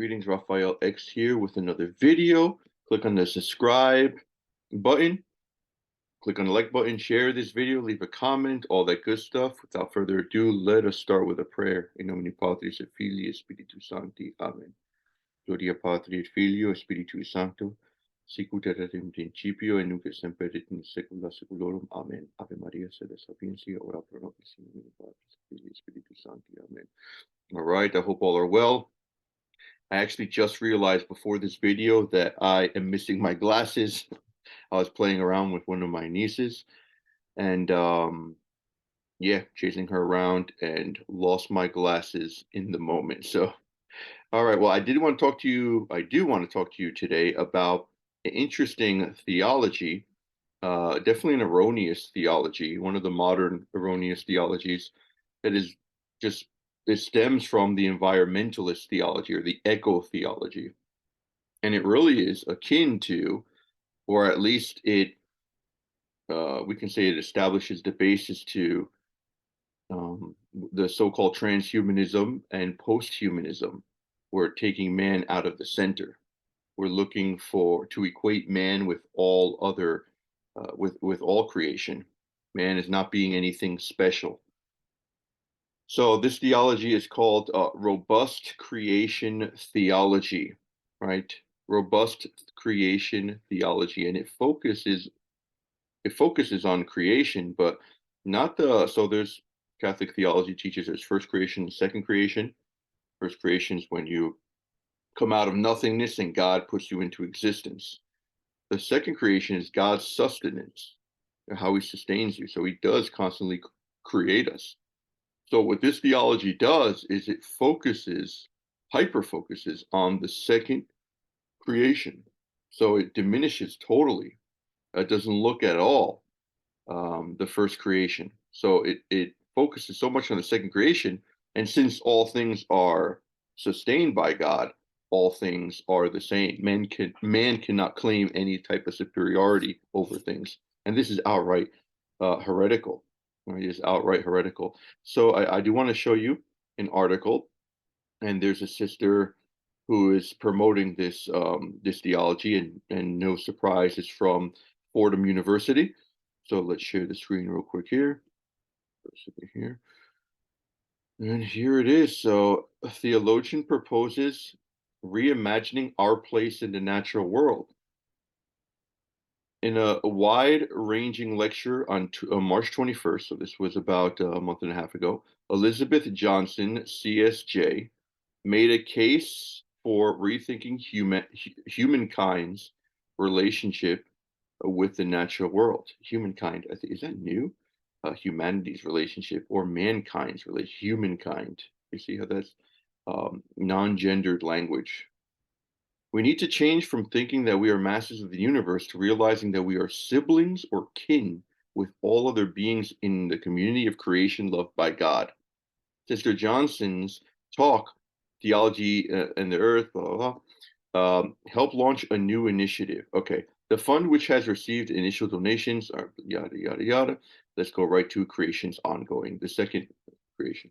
Greetings, Raphael X here with another video. Click on the subscribe button, click on the like button, share this video, leave a comment, all that good stuff. Without further ado, let us start with a prayer. In nomine Patris et Filii et Spiritus Sancti. Amen. Gloria Patri et Filio et Spiritus Sancto, sic ut erat in principio et nunc et semper et in saecula saeculorum. Amen. Ave Maria, sede sapientia, ora pro nobis in nomine Patris et Filii et Spiritus Sancti. Amen. All right, I hope all are well. I actually just realized before this video that I am missing my glasses. I was playing around with one of my nieces and yeah, chasing her around and lost my glasses in the moment. So, all right, well, I do want to talk to you today about an interesting theology, definitely an erroneous theology, one of the modern erroneous theologies that is just it stems from the environmentalist theology or the eco theology. And it really is akin to, or at least we can say it establishes the basis to the so-called transhumanism and post-humanism. We're taking man out of the center. We're looking to equate man with all other, with all creation. Man is not being anything special. So this theology is called robust creation theology, right? Robust creation theology, and it focuses on creation, but not so there's Catholic theology teaches there's first creation and second creation. First creation is when you come out of nothingness and God puts you into existence. The second creation is God's sustenance, how he sustains you. So he does constantly create us. So what this theology does is it hyper focuses on the second creation. So it diminishes totally. It doesn't look at all the first creation. So it focuses so much on the second creation. And since all things are sustained by God, all things are the same. Man cannot claim any type of superiority over things. And this is outright heretical. Right? It is outright heretical. So I do want to show you an article, and there's a sister who is promoting this this theology, and no surprise, it's from Fordham University. So let's share the screen real quick here. Here. And here it is. So a theologian proposes reimagining our place in the natural world. In a wide-ranging lecture on March 21st, so this was about a month and a half ago, Elizabeth Johnson, CSJ, made a case for rethinking humankind's relationship with the natural world. Humankind, I think, is that new? Humanity's relationship or mankind's relationship, humankind. You see how that's non-gendered language. We need to change from thinking that we are masters of the universe to realizing that we are siblings or kin with all other beings in the community of creation loved by God. Sister Johnson's talk, Theology and the Earth, blah, blah, blah, helped launch a new initiative. Okay, the fund, which has received initial donations, are yada, yada, yada. Let's go right to creation's ongoing, the second creation.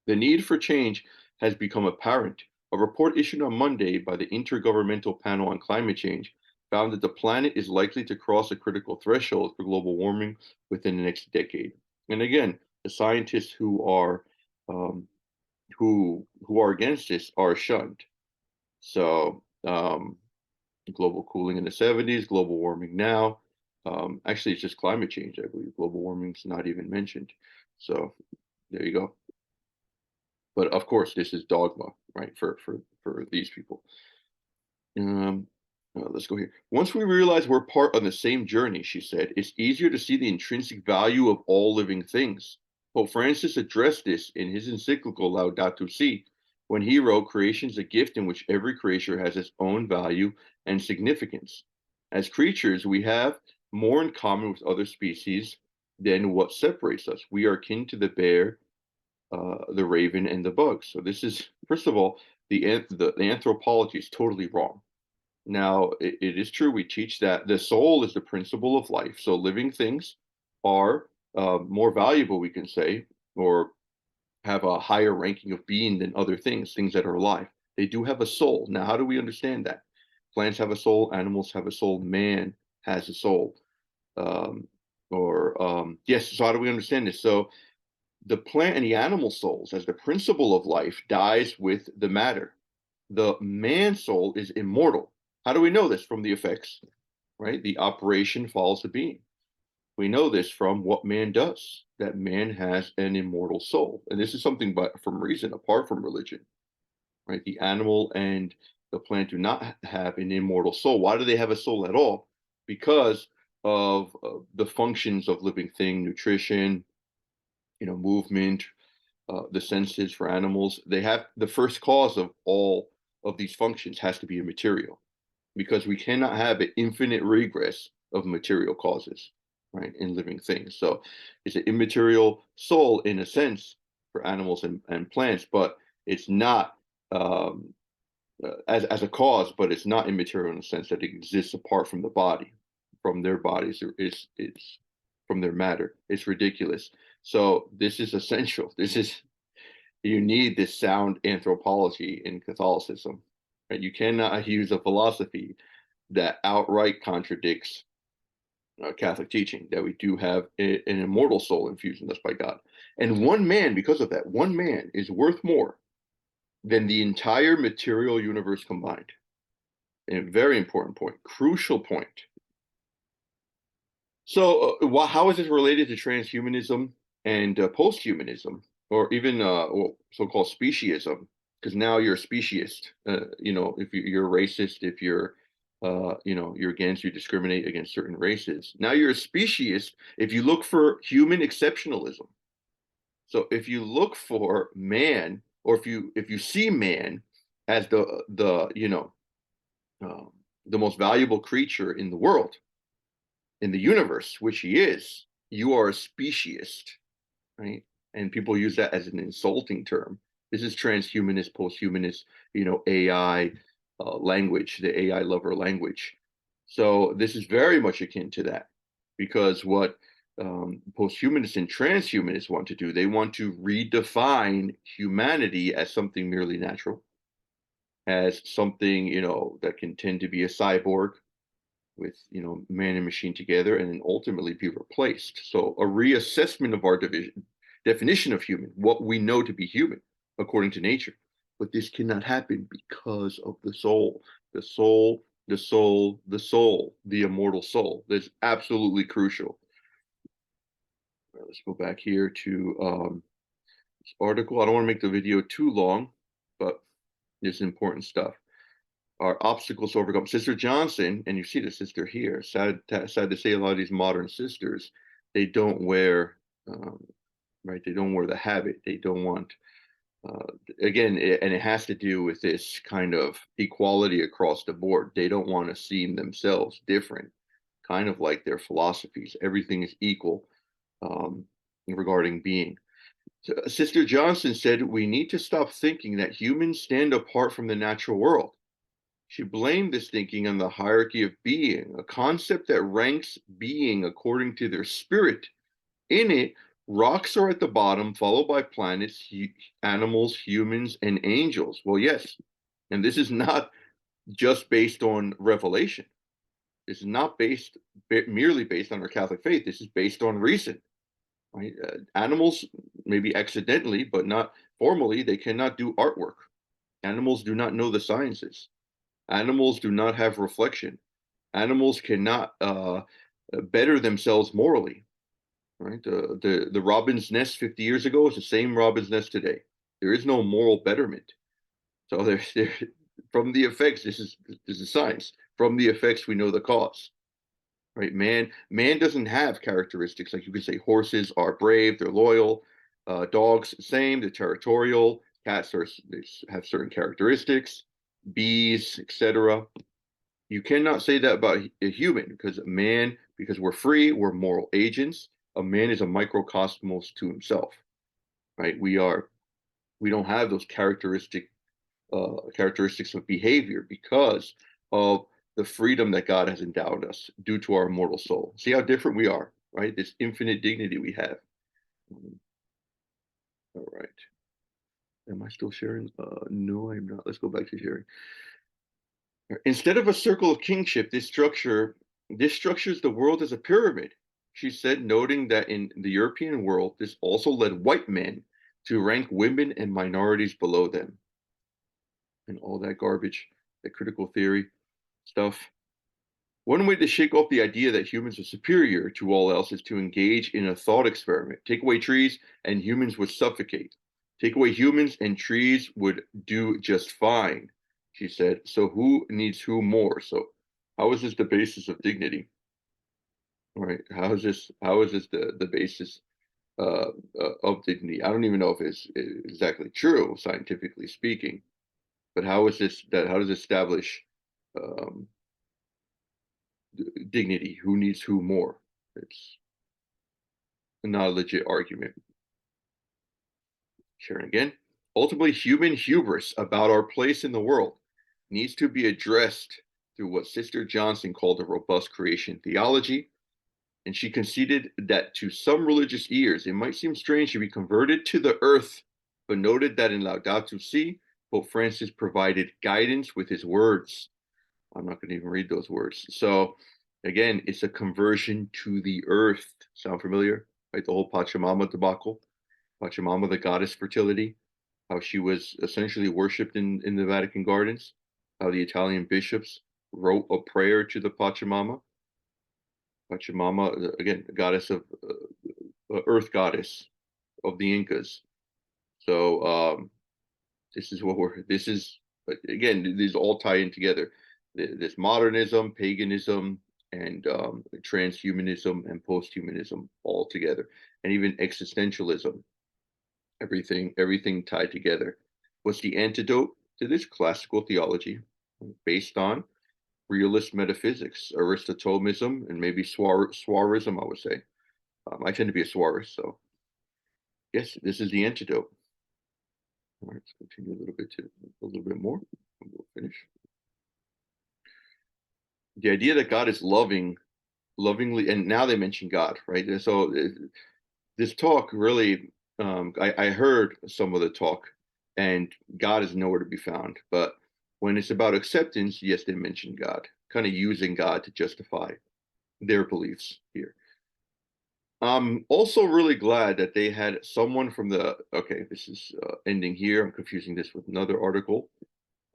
The need for change has become apparent. A report issued on Monday by the Intergovernmental Panel on Climate Change found that the planet is likely to cross a critical threshold for global warming within the next decade. And again, the scientists who are against this are shunned. So global cooling in the 70s, global warming now. Actually, it's just climate change, I believe. Global warming's not even mentioned. So there you go. But of course, this is dogma, right, for these people. Let's go here. Once we realize we're part of the same journey, she said, it's easier to see the intrinsic value of all living things. Pope Francis addressed this in his encyclical Laudato Si, when he wrote, "Creation is a gift in which every creature has its own value and significance. As creatures, we have more in common with other species than what separates us. We are kin to the bear, the raven, and the bug." So this is, first of all, the anthropology is totally wrong. Now, it is true, we teach that the soul is the principle of life. So living things are more valuable, we can say, or have a higher ranking of being than other things that are alive. They do have a soul. Now, how do we understand that? Plants have a soul, animals have a soul, man has a soul. Yes, so how do we understand this? So the plant and the animal souls, as the principle of life, dies with the matter. The man soul is immortal. How do we know this? From the effects, right? The operation follows the being. We know this from what man does, that man has an immortal soul. And this is something but from reason, apart from religion, right? The animal and the plant do not have an immortal soul. Why do they have a soul at all? Because of the functions of living thing, nutrition, movement, the senses for animals. They have the first cause of all of these functions has to be a material, because we cannot have an infinite regress of material causes, right, in living things. So it's an immaterial soul in a sense for animals and plants, but it's not as a cause, but it's not immaterial in the sense that it exists apart from the body, from their bodies. It's from their matter. It's ridiculous. So this is essential. This is You need this sound anthropology in Catholicism. Right? You cannot use a philosophy that outright contradicts Catholic teaching that we do have an immortal soul infused in us by God. And one man, because of that, one man is worth more than the entire material universe combined. A very important point, crucial point. So, how is this related to transhumanism and posthumanism, or even so-called speciesism? Because now you're a speciesist. If you're a racist, if you discriminate against certain races. Now you're a speciesist if you look for human exceptionalism. So if you look for man, or if you see man as um, the most valuable creature in the world, in the universe, which he is, you are a speciesist, right? And people use that as an insulting term. This is transhumanist, posthumanist, AI language, the AI lover language. So this is very much akin to that, because what posthumanists and transhumanists want to do, they want to redefine humanity as something merely natural, as something that can tend to be a cyborg, with man and machine together, and then ultimately be replaced. So a reassessment of our definition of human, what we know to be human according to nature. But this cannot happen because of the soul, the soul, the soul, the soul, the immortal soul. That's absolutely crucial. Let's go back here to this article. I don't want to make the video too long, but it's important stuff. Are obstacles to overcome. Sister Johnson, and you see the sister here. Sad to say, a lot of these modern sisters, they don't wear, right? They don't wear the habit. They don't want, again, and it has to do with this kind of equality across the board. They don't want to see themselves different, kind of like their philosophies. Everything is equal regarding being. So, Sister Johnson said, we need to stop thinking that humans stand apart from the natural world. She blamed this thinking on the hierarchy of being, a concept that ranks being according to their spirit. In it, rocks are at the bottom, followed by planets, animals, humans, and angels. Well, yes, and this is not just based on revelation. This is not merely based on our Catholic faith. This is based on reason. Right? Animals, maybe accidentally, but not formally, they cannot do artwork. Animals do not know the sciences. Animals do not have reflection. Animals cannot better themselves morally. Right? The robin's nest 50 years ago is the same robin's nest today. There is no moral betterment. So from the effects, this is science. From the effects, we know the cause. Right? Man doesn't have characteristics like you could say horses are brave, they're loyal. Dogs, same, they're territorial. Cats they have certain characteristics. Bees, etc. You cannot say that about a human, because because we're free, we're moral agents. A man is a microcosmos to himself, right? We don't have those characteristics of behavior because of the freedom that God has endowed us due to our immortal soul. See how different we are, right? This infinite dignity we have. All right. Am I still sharing? No, I'm not. Let's go back to sharing. Instead of a circle of kingship, this structures the world as a pyramid, she said, noting that in the European world, this also led white men to rank women and minorities below them, and all that garbage, that critical theory stuff. One way to shake off the idea that humans are superior to all else is to engage in a thought experiment. Take away trees, and humans would suffocate. Take away humans, and trees would do just fine, she said. So, who needs who more? So, how is this the basis of dignity? All right. How is this the basis of dignity? I don't even know if it's exactly true, scientifically speaking, but how is this that? How does it establish um, dignity? Who needs who more? It's not a legit argument. Sharon again. Ultimately, human hubris about our place in the world needs to be addressed through what Sister Johnson called a robust creation theology. And she conceded that to some religious ears, it might seem strange to be converted to the earth, but noted that in Laudato Si, Pope Francis provided guidance with his words. I'm not going to even read those words. So, again, it's a conversion to the earth. Sound familiar? Right? The whole Pachamama debacle. Pachamama, the goddess fertility, how she was essentially worshipped in the Vatican gardens, how the Italian bishops wrote a prayer to the Pachamama. Pachamama, again, the goddess of earth goddess of the Incas. So this is what this is, again, these all tie in together. This modernism, paganism, and transhumanism and posthumanism all together, and even existentialism, everything tied together. What's the antidote to this? Classical theology based on realist metaphysics, Aristotelianism, and maybe Suarism, I would say. I tend to be a Suarist, so yes, this is the antidote. All right, let's continue a little bit more, and we'll finish. The idea that God is lovingly, and now they mention God, right? And so this talk really, I heard some of the talk, and God is nowhere to be found. But when it's about acceptance, yes, they mention God, kind of using God to justify their beliefs here. I'm also really glad that they had someone from the, okay, this is ending here. I'm confusing this with another article,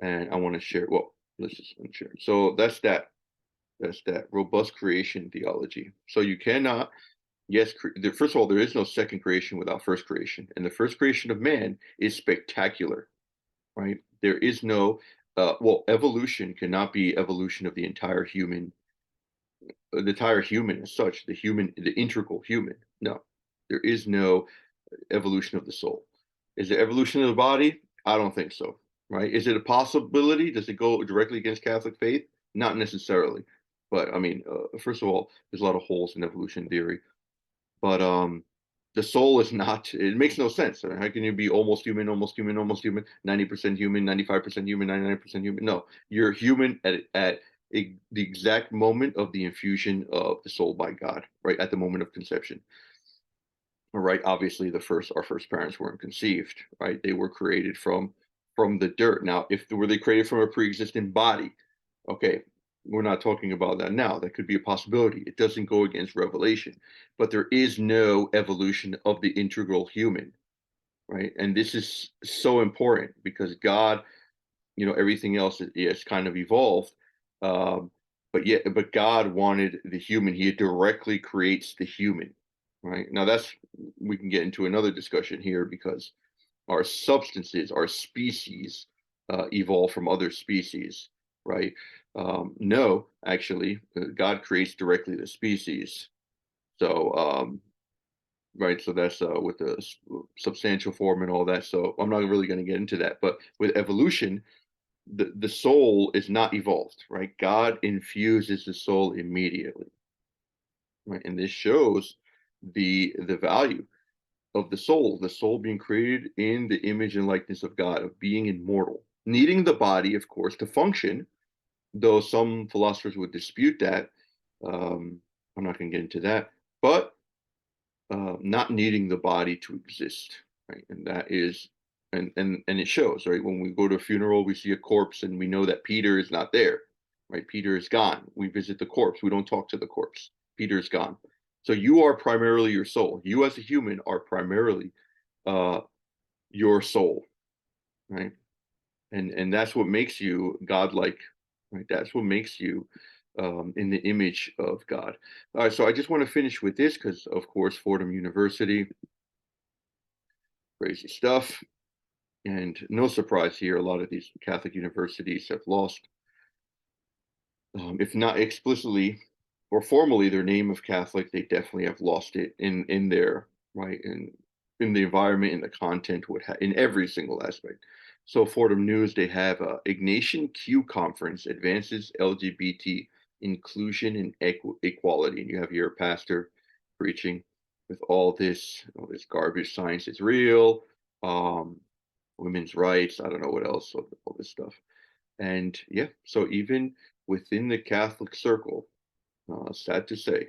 and I want to share, well, let's just share. So that's that robust creation theology. So you cannot, yes, first of all, there is no second creation without first creation. And the first creation of man is spectacular, right? There is no, well, evolution cannot be evolution of the entire human as such, the integral human. No, there is no evolution of the soul. Is there evolution of the body? I don't think so, right? Is it a possibility? Does it go directly against Catholic faith? Not necessarily. But I mean, first of all, there's a lot of holes in evolution theory. But the soul is not, it makes no sense. How can you be almost human, almost human, almost human, 90% human, 95% human, 99% human? No, you're human at the exact moment of the infusion of the soul by God, right? At the moment of conception. All right. Obviously, our first parents weren't conceived, right? They were created from the dirt. Now, if were they created from a pre-existing body? Okay, we're not talking about that now. That could be a possibility. It doesn't go against revelation, but there is no evolution of the integral human, right? And this is so important because God, everything else is kind of evolved. Um, but God wanted the human. He directly creates the human, right? Now we can get into another discussion here because our substances, our species, evolve from other species, right? No, actually, God creates directly the species. So, right, so that's with the substantial form and all that. So I'm not really going to get into that. But with evolution, the soul is not evolved, right? God infuses the soul immediately, right? And this shows the value of the soul being created in the image and likeness of God, of being immortal, needing the body, of course, to function, though some philosophers would dispute that. I'm not going to get into that, but not needing the body to exist, right? And that is And it shows, right? When we go to a funeral, we see a corpse and we know that Peter is not there, right? Peter is gone. We visit the corpse. We don't talk to the corpse. Peter is gone. So you are primarily your soul. You as a human are primarily uh your soul, right? And that's what makes you godlike, right? That's what makes you in the image of God. All right, so I just want to finish with this because, of course, Fordham University, crazy stuff. And no surprise here, a lot of these Catholic universities have lost, if not explicitly or formally, their name of Catholic. They definitely have lost it in their right in the environment, in the content, in every single aspect. So Fordham News, they have a Ignatian Q Conference advances LGBT inclusion and equality, and you have your pastor preaching with all this garbage. Science is real. Um, women's rights. I don't know what else, all this stuff. And yeah, so even within the Catholic circle, sad to say,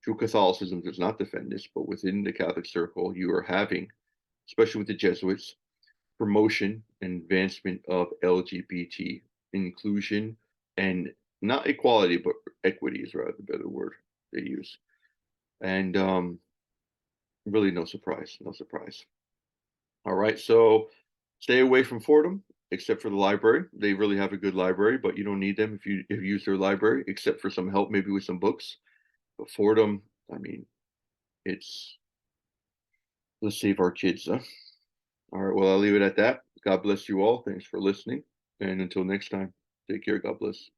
true Catholicism does not defend this, but within the Catholic circle, you are having, especially with the Jesuits, promotion and advancement of LGBT inclusion and not equality, but equity is rather the better word they use. And really, no surprise, no surprise. All right, so stay away from Fordham, except for the library. They really have a good library, but you don't need them if you use their library, except for some help, maybe with some books. But Fordham, I mean, it's let's save our kids. Huh? All right, well, I'll leave it at that. God bless you all. Thanks for listening, and until next time, take care. God bless.